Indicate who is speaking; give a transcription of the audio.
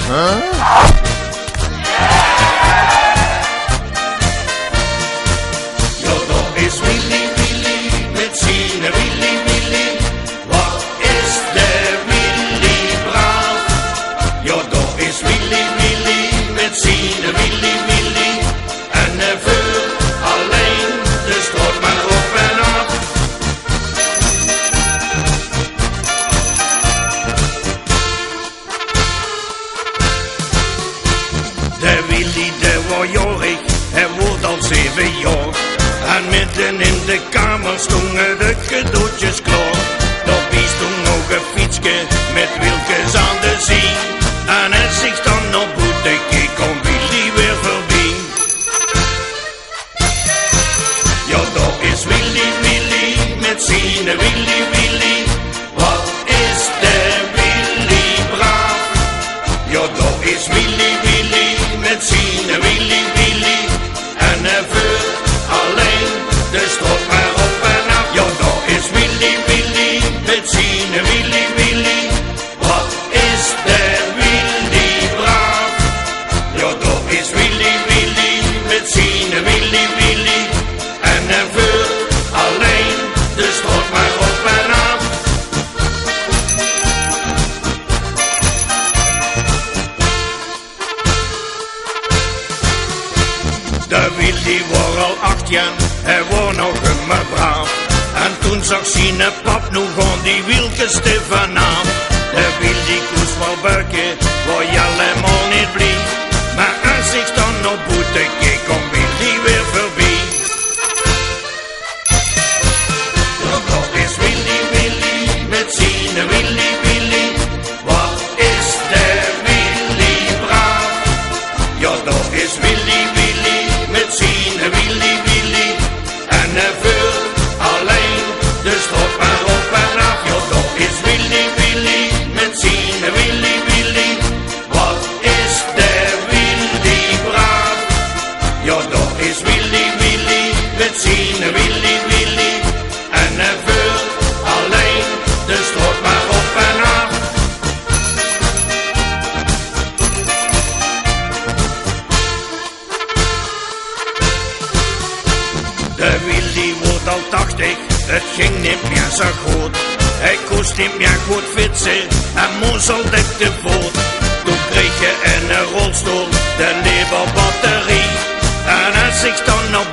Speaker 1: Ja, dat is Willy, Willy, met zijn Willy, Willy. Wat is de Willy braaf? Ja, dat is Willy, Willy, met zijn Willy, Willy. En hij vuurt alleen de straat maar op en af. De Willy, de was jorig, hij wordt al 7 jaar. En midden in de kamer stonden de cadeautjes klaar. Daarbij stond nog een fietsje met wieltjes aan de zee. En als ik dan naar buiten keek, kwam Willy weer voorbij. Ja, dat is Willy, Willy, met zijn Willy, Willy. Wat is de Willy braaf? Ja, dat is Willy, Willy, met zijn Willy, Willy. En hij vuurt alleen de straat maar op en af. Ja, dat is Willy, Willy, met zijn Willy, Willy. Wat is de Willy braaf? Ja, dat is Willy, Willy, met zijn Willy, Willy. En hij vuurt alleen de straat maar op en af. De Willy was al 8 jaar, hij was nog maar braaf. En toen zag zijn pap nog aan die wieltjes te vanaf. De Willy koos wel buiken, waar je helemaal niet blij. Maar als ik dan naar buiten keek, kwam Willy weer voorbij. Ja, dat is Willy, Willy, met zijn Willy, Willy. Wat is de Willy braaf? Ja, dat is Willy, Willy, met zijn Willy, Willy. En hij vuurt alleen de straat maar op en af. Ja, dat is Willy, Willy, met zijn Willy, Willy. Wat is de Willy braaf? Ja, dat is Willy, Willy, met zijn Willy, Willy. En hij vuurt alleen de straat maar op en af. De Willy wordt al 80, het ging niet meer zo goed. Hij kost niet meer goed fietsen en moest altijd te voet. Toen kreeg je een rolstoel, de leverbatterie. En als ik dan naar